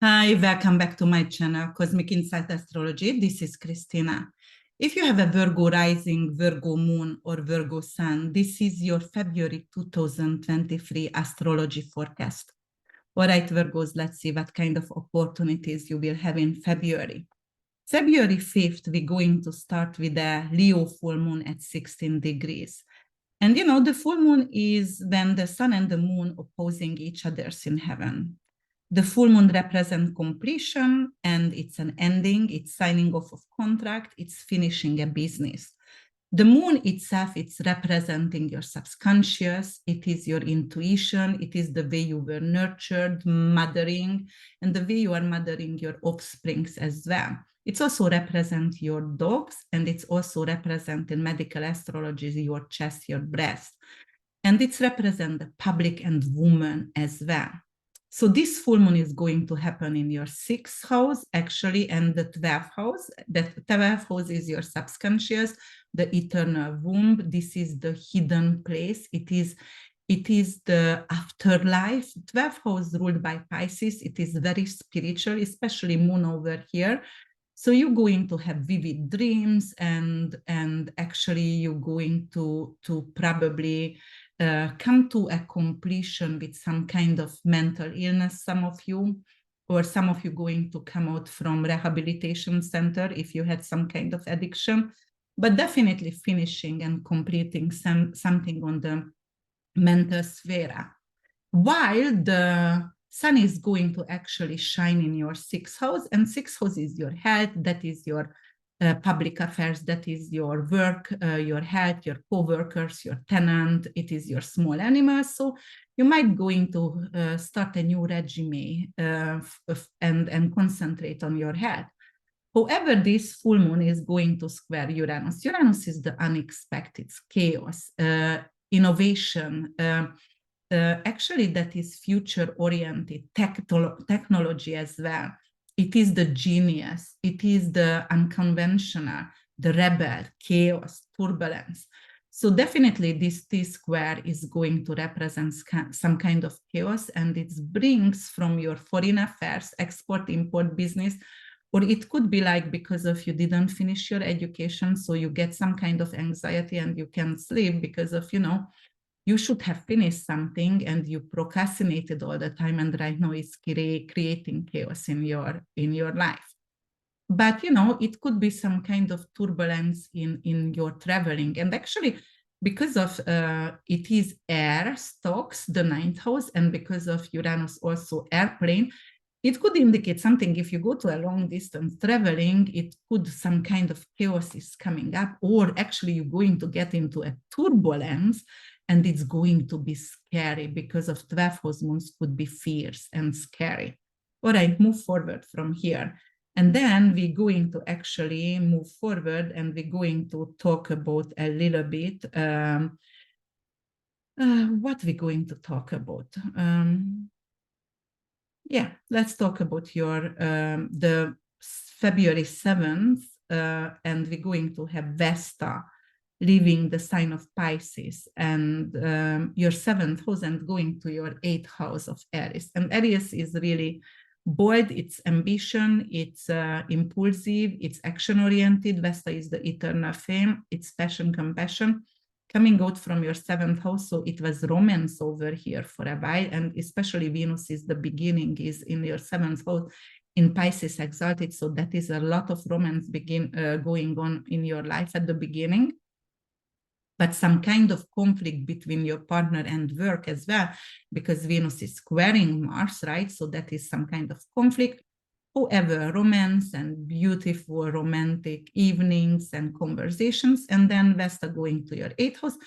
Hi, welcome back to my channel, Cosmic Insight Astrology. This is Christina. If you have a Virgo rising, Virgo moon, or Virgo sun, this is your February 2023 astrology forecast. All right, Virgos, let's see what kind of opportunities you will have in February. February 5th, we're going to start with a Leo full moon at 16 degrees. And you know, the full moon is when the sun and the moon opposing each other in heaven. The full moon represents completion, and it's an ending, it's signing off of contract, it's finishing a business. The moon itself, it's representing your subconscious, it is your intuition, it is the way you were nurtured, mothering, and the way you are mothering your offsprings as well. It's also represent your dogs, and it's also represent in medical astrology your chest, your breast. And it's represent the public and woman as well. So this full moon is going to happen in your 6th house, actually, and the 12th house. That 12th house is your subconscious, the eternal womb. This is the hidden place. It is the afterlife. 12th house ruled by Pisces. It is very spiritual, especially moon over here. So you're going to have vivid dreams, and actually you're going to probably come to a completion with some kind of mental illness, some of you, or some of you going to come out from rehabilitation center if you had some kind of addiction, but definitely finishing and completing something on the mental sphere. While the sun is going to actually shine in your 6th house, and 6th house is your health, that is your public affairs, that is your work, your health, your co-workers, your tenant, it is your small animals. So you might going to start a new regime and concentrate on your health. However, this full moon is going to square Uranus. Uranus is the unexpected, chaos, innovation, actually that is future-oriented technology as well. It is the genius, it is the unconventional, the rebel, chaos, turbulence. So definitely this T-square is going to represent some kind of chaos, and it brings from your foreign affairs, export-import business, or it could be like because of you didn't finish your education, so you get some kind of anxiety and you can't sleep because of, you know, you should have finished something and you procrastinated all the time, and right now it's creating chaos in your life. But you know, it could be some kind of turbulence in your traveling, and actually because of it is air stocks, the 9th house, and because of Uranus also airplane, it could indicate something. If you go to a long distance traveling, it could some kind of chaos is coming up, or actually you're going to get into a turbulence, and it's going to be scary because of 12th house moons could be fierce and scary. All right, move forward from here. And then we're going to actually move forward, and we're going to talk about a little bit what we're going to talk about. Yeah, let's talk about your the February 7th, and we're going to have Vesta leaving the sign of Pisces, and your 7th house, and going to your 8th house of Aries. And Aries is really bold, it's ambition, it's impulsive, it's action-oriented. Vesta is the eternal flame, it's passion, compassion, coming out from your 7th house. So it was romance over here for a while, and especially Venus is the beginning, is in your 7th house in Pisces exalted. So that is a lot of romance going on in your life at the beginning, but some kind of conflict between your partner and work as well, because Venus is squaring Mars, right? So that is some kind of conflict. However, romance and beautiful romantic evenings and conversations, and then Vesta going to your 8th house.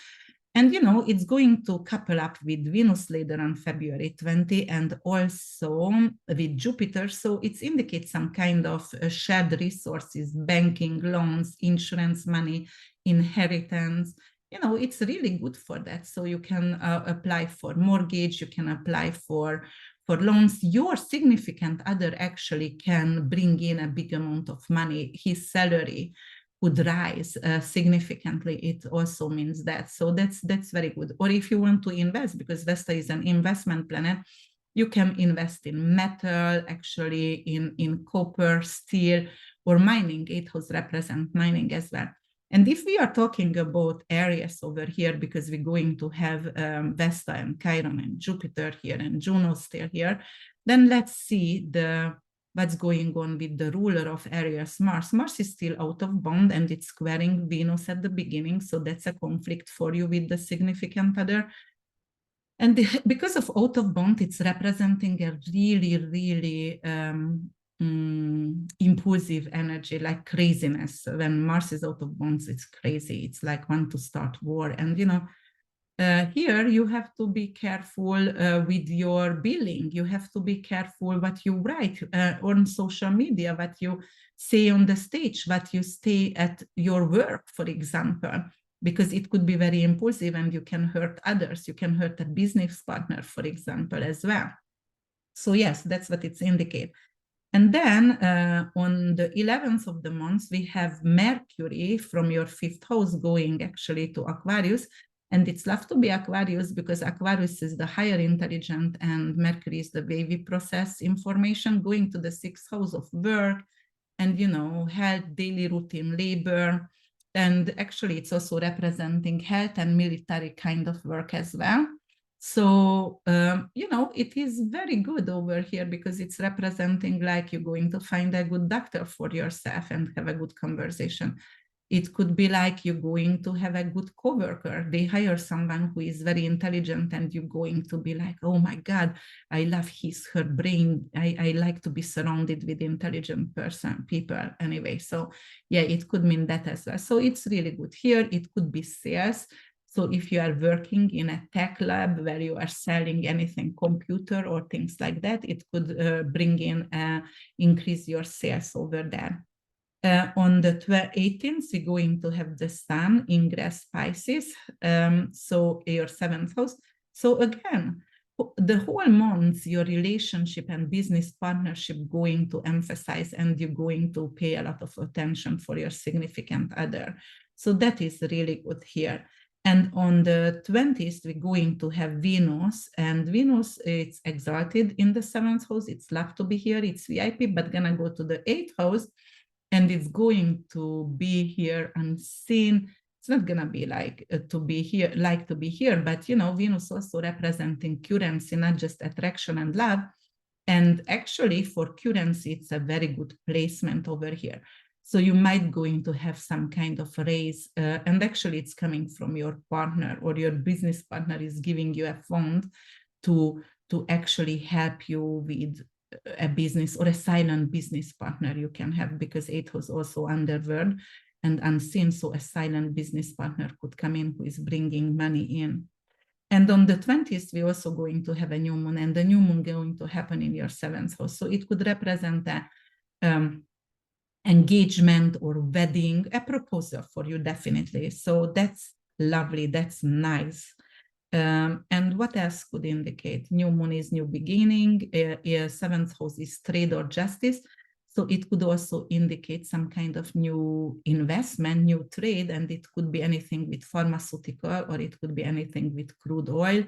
And, you know, it's going to couple up with Venus later on February 20, and also with Jupiter. So it indicates some kind of shared resources, banking, loans, insurance money, inheritance. You know, it's really good for that. So you can apply for mortgage, you can apply for loans. Your significant other actually can bring in a big amount of money. His salary would rise significantly. It also means that. So that's very good. Or if you want to invest, because Vesta is an investment planet, You can invest in metal, actually in copper, steel, or mining. 8th house represents mining as well. And if we are talking about Aries over here, because we're going to have Vesta and Chiron and Jupiter here and Juno still here, then let's see what's going on with the ruler of Aries, Mars. Mars is still out of bond and it's squaring Venus at the beginning. So that's a conflict for you with the significant other. And because of out of bond, it's representing a really, really impulsive energy, like craziness. When Mars is out of bonds, it's crazy. It's like want to start war. And, you know, here you have to be careful with your billing. You have to be careful what you write on social media, what you say on the stage, what you say at your work, for example, because it could be very impulsive and you can hurt others. You can hurt a business partner, for example, as well. So yes, that's what it's indicate. And then on the 11th of the month, we have Mercury from your 5th house going actually to Aquarius. And it's love to be Aquarius because Aquarius is the higher intelligent and Mercury is the way we process information, going to the 6th house of work and, you know, health, daily routine, labor. And actually, it's also representing health and military kind of work as well. So, you know, it is very good over here because it's representing like you're going to find a good doctor for yourself and have a good conversation. It could be like you're going to have a good coworker. They hire someone who is very intelligent and you're going to be like, oh my God, I love her brain. I like to be surrounded with intelligent people anyway. So yeah, it could mean that as well. So it's really good here. It could be sales. So if you are working in a tech lab where you are selling anything, computer or things like that, it could bring in, increase your sales over there. On the 18th, we're going to have the sun ingress Pisces, so your 7th house. So again, the whole month, your relationship and business partnership going to emphasize and you're going to pay a lot of attention for your significant other. So that is really good here. And on the 20th, we're going to have Venus, and Venus, it's exalted in the 7th house. It's love to be here. It's VIP, but gonna go to the 8th house. And it's going to be here unseen. It's not gonna be like to be here, but you know, Venus also representing currency, not just attraction and love. And actually for currency, it's a very good placement over here. So you might going to have some kind of raise, and actually it's coming from your partner or your business partner is giving you a fund to actually help you with a business or a silent business partner you can have, because 8th was also underworld and unseen. So a silent business partner could come in who is bringing money in. And on the 20th, we're also going to have a new moon, and the new moon going to happen in your 7th house. So it could represent a engagement or wedding, a proposal for you, definitely. So that's lovely. That's nice. And what else could indicate? New moon is new beginning. 7th house is trade or justice. So it could also indicate some kind of new investment, new trade, and it could be anything with pharmaceutical, or it could be anything with crude oil.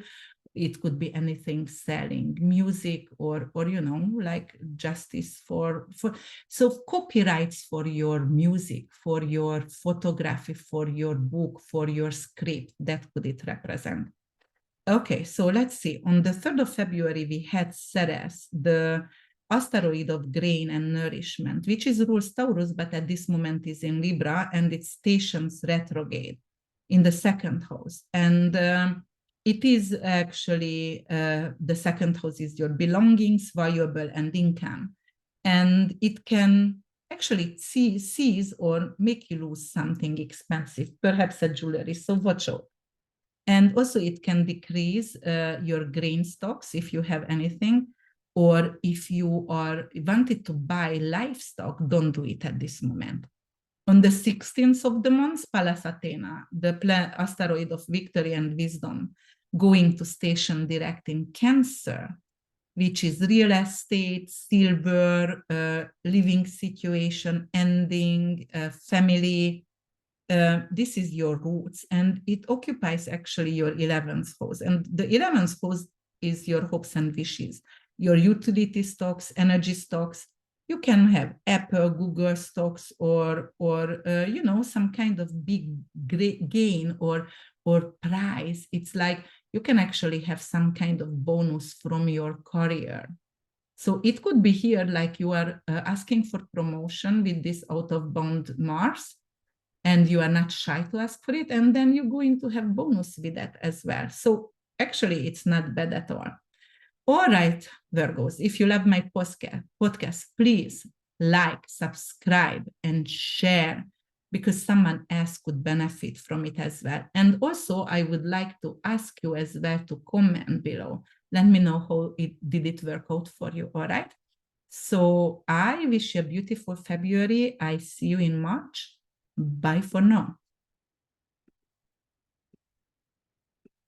It could be anything selling music or you know, like justice for so copyrights for your music, for your photography, for your book, for your script. That could it represent. Okay, so let's see. On the 3rd of February, we had Ceres, the asteroid of grain and nourishment, which is rules Taurus, but at this moment is in Libra, and it stations retrograde in the 2nd house. And it is actually, the 2nd house is your belongings, valuable, and income. And it can actually seize or make you lose something expensive, perhaps a jewelry, so watch out. And also it can decrease your grain stocks if you have anything, or if you are wanted to buy livestock, don't do it at this moment. On the 16th of the month, Pallas Athena, the asteroid of victory and wisdom, going to station direct in Cancer, which is real estate, silver, living situation, ending, family. This is your roots, and it occupies actually your 11th house. And the 11th house is your hopes and wishes. Your utility stocks, energy stocks, you can have Apple, Google stocks, or some kind of big gain or prize. It's like you can actually have some kind of bonus from your career. So it could be here like you are asking for promotion with this out of bound Mars, and you are not shy to ask for it, and then you're going to have bonus with that as well. So actually, it's not bad at all. All right, Virgos, if you love my podcast, please like, subscribe, and share, because someone else could benefit from it as well. And also, I would like to ask you as well to comment below. Let me know how did it work out for you, all right? So I wish you a beautiful February. I see you in March. Bye for now.